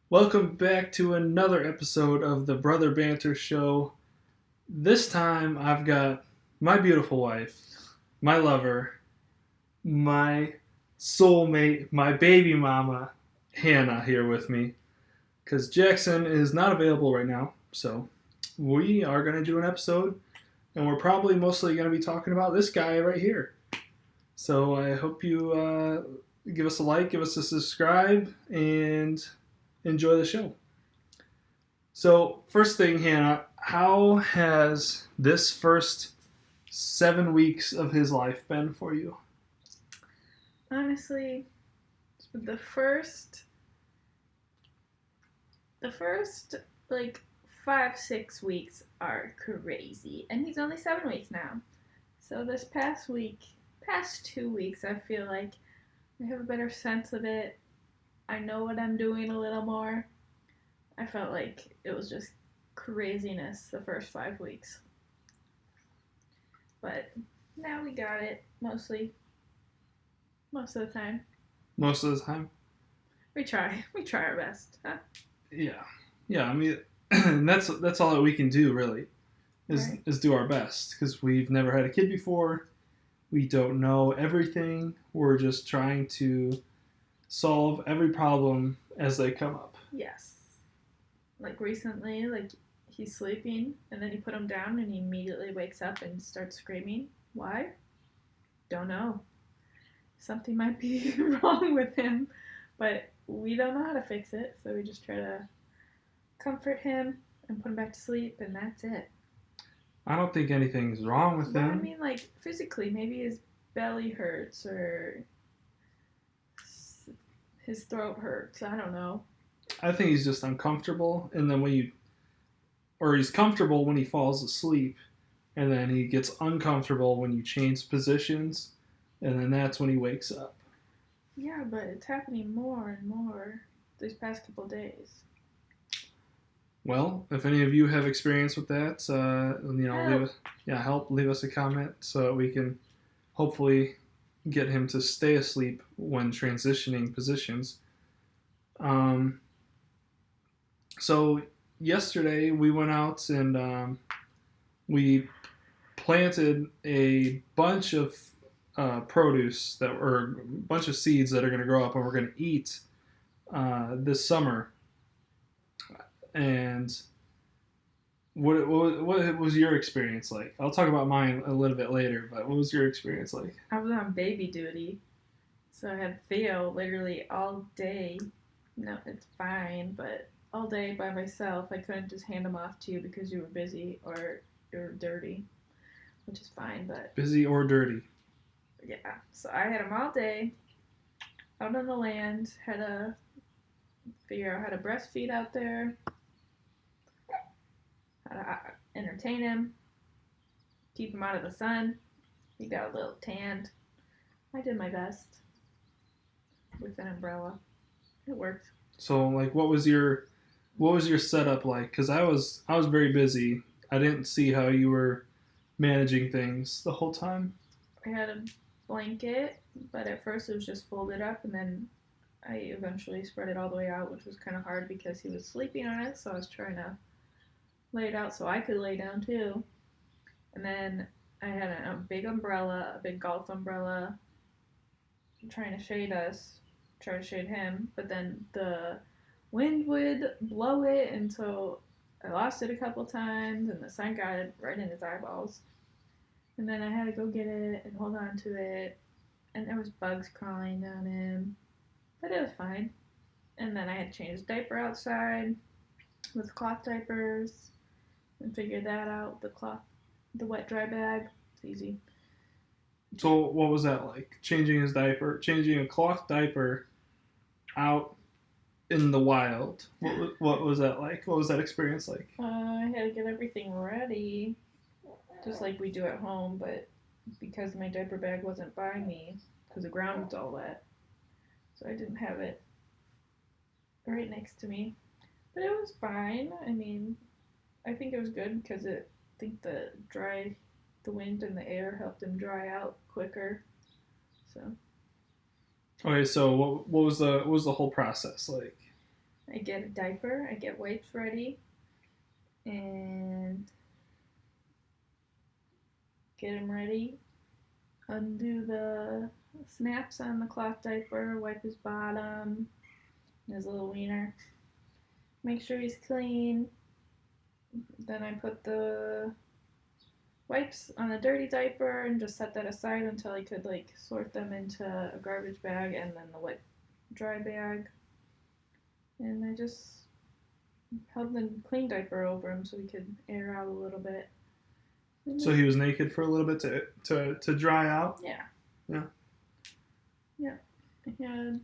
Welcome back to another episode of the Brother Banter Show. This time I've got my beautiful wife, my lover, my soulmate, my baby mama, Hannah, here with me. Because Jackson is not available right now. So we are going to do an episode, and we're probably mostly going to be talking about this guy right here. So I hope you give us a like, give us a subscribe, and enjoy the show. So, first thing, Hannah, how has this first 7 weeks of his life been for you? Honestly, the first like 5-6 weeks are crazy, and he's only 7 weeks now. So this past 2 weeks, I feel like I have a better sense of it. I know what I'm doing a little more. I felt like it was just craziness the first 5 weeks, but now we got it most of the time. Most of the time? We try our best, huh? Yeah. Yeah, I mean, that's all that we can do, really, Right. is do our best. Because we've never had a kid before. We don't know everything. We're just trying to solve every problem as they come up. Yes. Like recently, like he's sleeping and then you put him down and he immediately wakes up and starts screaming. Why? Don't know. Something might be wrong with him, but we don't know how to fix it, so we just try to comfort him and put him back to sleep, and that's it. I don't think anything's wrong with But I him. mean, like physically, maybe his belly hurts or his throat hurts. I don't know. I think he's just uncomfortable, and then he's comfortable when he falls asleep, and then he gets uncomfortable when you change positions, and then that's when he wakes up. Yeah, but it's happening more and more these past couple days. Well, if any of you have experience with that, leave Help. us, leave us a comment so that we can hopefully get him to stay asleep when transitioning positions. Um, so yesterday we went out and we planted a bunch of produce or a bunch of seeds that are going to grow up and we're going to eat this summer. And what was your experience like? I'll talk about mine a little bit later, but what was your experience like? I was on baby duty, so I had Theo literally all day. No, it's fine, but all day by myself. I couldn't just hand him off to you because you were busy or you were dirty, which is fine, but Busy or dirty? yeah. So I had him all day out on the land, had to figure out how to breastfeed out there, how to entertain him, keep him out of the sun. He got a little tanned. I did my best with an umbrella. It worked. So like, what was your setup like? Because I was very busy. I didn't see how you were managing things the whole time. I had a blanket, but at first it was just folded up, and then I eventually spread it all the way out, which was kind of hard because he was sleeping on it, so I was trying to lay it out so I could lay down too. And then I had a big umbrella, a big golf umbrella, trying to shade us, try to shade him, but then the wind would blow it, and so I lost it a couple times, and the sun got it right in his eyeballs. And then I had to go get it and hold on to it, and there was bugs crawling down him, but it was fine. And then I had to change his diaper outside with cloth diapers and figure that out. The wet dry bag, it's easy. So what was that like? Changing a cloth diaper out in the wild. What was that like? What was that experience like? I had to get everything ready, just like we do at home, but because my diaper bag wasn't by me, because the ground was all wet, so I didn't have it right next to me. But it was fine. I mean, I think it was good because I think the wind and the air helped him dry out quicker. So Okay, so what was the whole process like? I get a diaper, I get wipes ready, and get him ready. Undo the snaps on the cloth diaper, wipe his bottom, his little wiener. Make sure he's clean. Then I put the wipes on a dirty diaper and just set that aside until I could like sort them into a garbage bag and then the wet dry bag. And I just held the clean diaper over him so he could air out a little bit. So he was naked for a little bit to dry out? Yeah. Yeah. Yeah. He had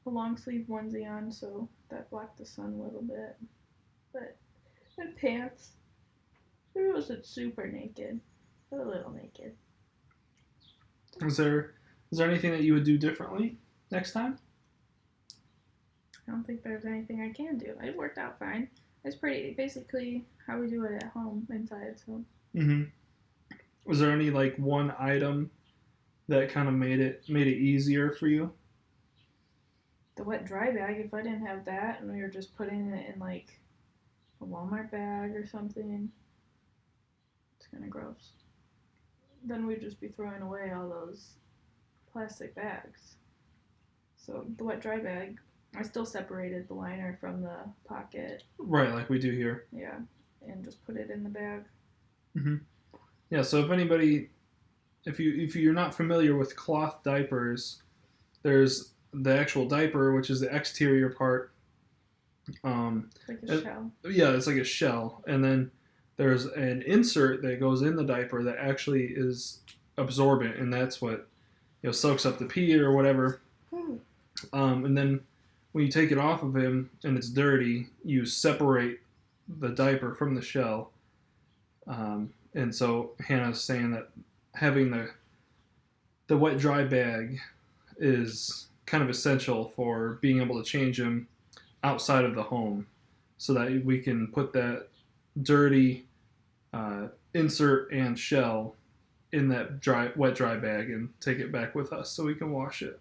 a long sleeve onesie on, so that blocked the sun a little bit. But, and pants. He wasn't super naked, but a little naked. Is there anything that you would do differently next time? I don't think there's anything I can do. It worked out fine. It's pretty basically how we do it at home inside. So. Mm-hmm. Was there any like one item that kind of made it easier for you? The wet dry bag. If I didn't have that, and we were just putting it in like a Walmart bag or something, it's kind of gross. Then we'd just be throwing away all those plastic bags. So the wet dry bag, I still separated the liner from the pocket. Right, like we do here. Yeah, and just put it in the bag. Mm-hmm. Yeah, so if anybody, if you're not familiar with cloth diapers, there's the actual diaper, which is the exterior part. Like a shell. Yeah, it's like a shell, and then there's an insert that goes in the diaper that actually is absorbent, and that's what soaks up the pee or whatever. And then when you take it off of him and it's dirty, you separate the diaper from the shell. And so Hannah's saying that having the wet dry bag is kind of essential for being able to change him outside of the home, so that we can put that dirty insert and shell in that wet dry bag and take it back with us so we can wash it.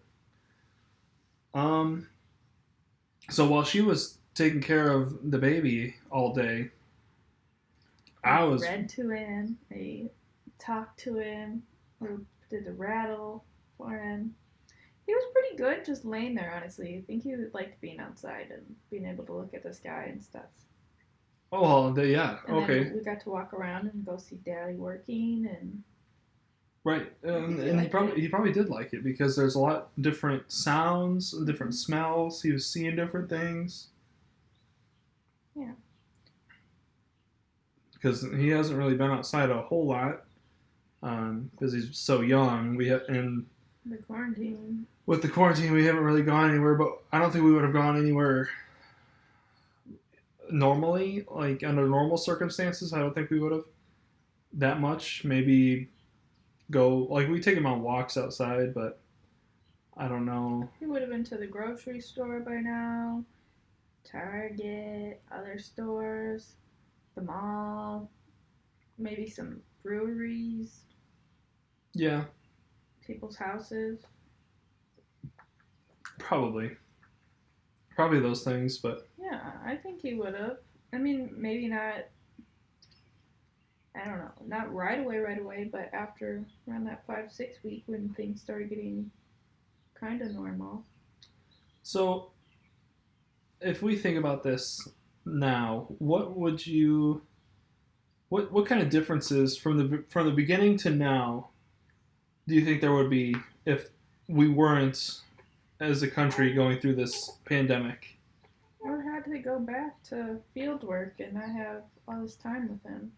So while she was taking care of the baby all day, I read to him, I talked to him, or did the rattle for him. He was pretty good just laying there, honestly. I think he liked being outside and being able to look at the sky and stuff. Oh, yeah, and okay. Then we got to walk around and go see Daddy working and. Right, and he probably did like it because there's a lot different sounds, different smells. He was seeing different things. Yeah. Because he hasn't really been outside a whole lot, because he's so young. And the quarantine. With the quarantine, we haven't really gone anywhere. But I don't think we would have gone anywhere normally, like under normal circumstances. I don't think we would have that much. Maybe go like we take him on walks outside, but I don't know. He would have been to the grocery store by now, Target, other stores, the mall, maybe some breweries. Yeah. People's houses. Probably those things, but yeah, I think he would have. I mean, maybe not. I don't know, not right away, but after around that 5-6 week when things started getting kind of normal. So, if we think about this now, what kind of differences from the beginning to now do you think there would be if we weren't, as a country, going through this pandemic? Or had to go back to field work and not have all this time with him.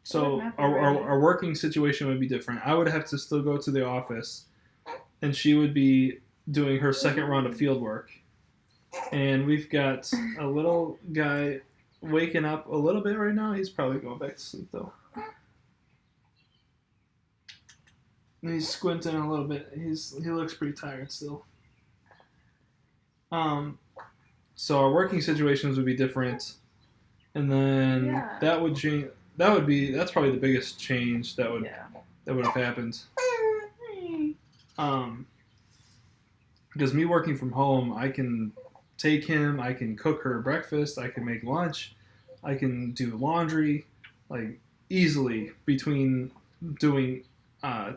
So our working situation would be different. I would have to still go to the office, and she would be doing her second round of field work. And we've got a little guy waking up a little bit right now. He's probably going back to sleep, though. And he's squinting a little bit. He looks pretty tired still. So our working situations would be different, and then that would change. That's probably the biggest change that would have happened. Because me working from home, I can take him. I can cook her breakfast. I can make lunch. I can do laundry, like easily between doing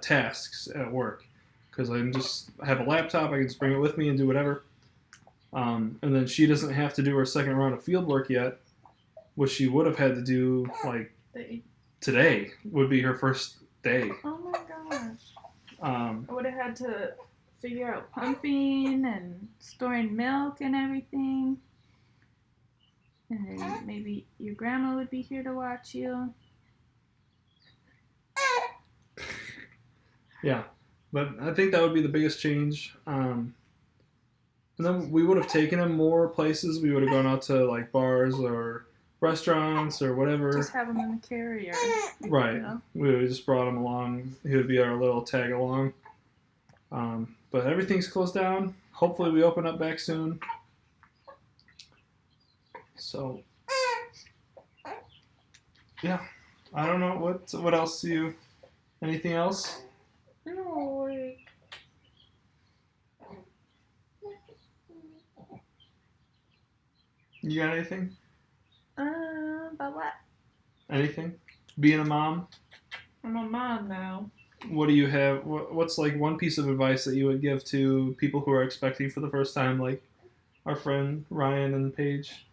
tasks at work because I have a laptop. I can just bring it with me and do whatever. And then she doesn't have to do her second round of field work yet, which she would have had to do like today would be her first day. Oh my gosh. I would have had to figure out pumping and storing milk and everything. And then maybe your grandma would be here to watch you. Yeah, but I think that would be the biggest change. And then we would have taken him more places. We would have gone out to like bars or restaurants or whatever. Just have him in the carrier. Right. You know? We would have just brought him along. He would be our little tag along. But everything's closed down. Hopefully we open up back soon. So, yeah. I don't know. What else do you... Anything else? No. You got anything? About what? Anything? Being a mom? I'm a mom now. What do you have? What's like one piece of advice that you would give to people who are expecting for the first time, like our friend Ryan and Paige?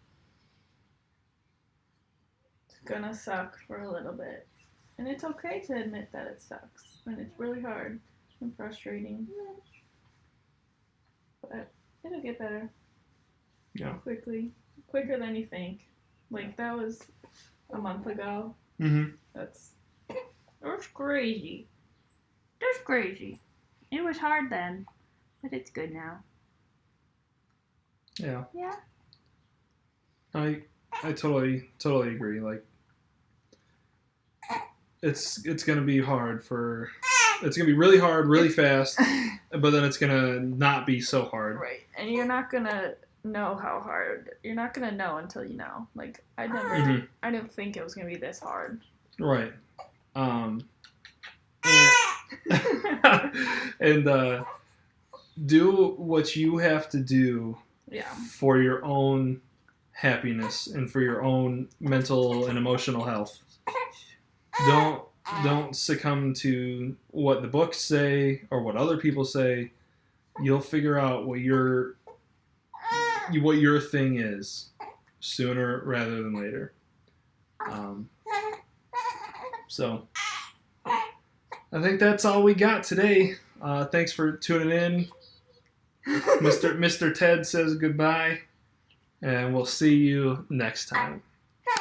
It's gonna suck for a little bit. And it's okay to admit that it sucks. And it's really hard and frustrating. But it'll get better. Yeah. Quickly. Quicker than you think. Like, that was a month ago. Mm-hmm. That's crazy. That's crazy. It was hard then. But it's good now. Yeah. Yeah. I totally agree. Like, it's gonna be hard it's gonna be really hard, really fast, but then it's gonna not be so hard. Right. And you're not gonna know how hard. You're not gonna know until you know. Like, I didn't think it was gonna be this hard. Right. And do what you have to do for your own happiness and for your own mental and emotional health. Don't succumb to what the books say or what other people say. You'll figure out what your thing is sooner rather than later. So I think that's all we got today. Thanks for tuning in. Mr. Ted says goodbye, and we'll see you next time.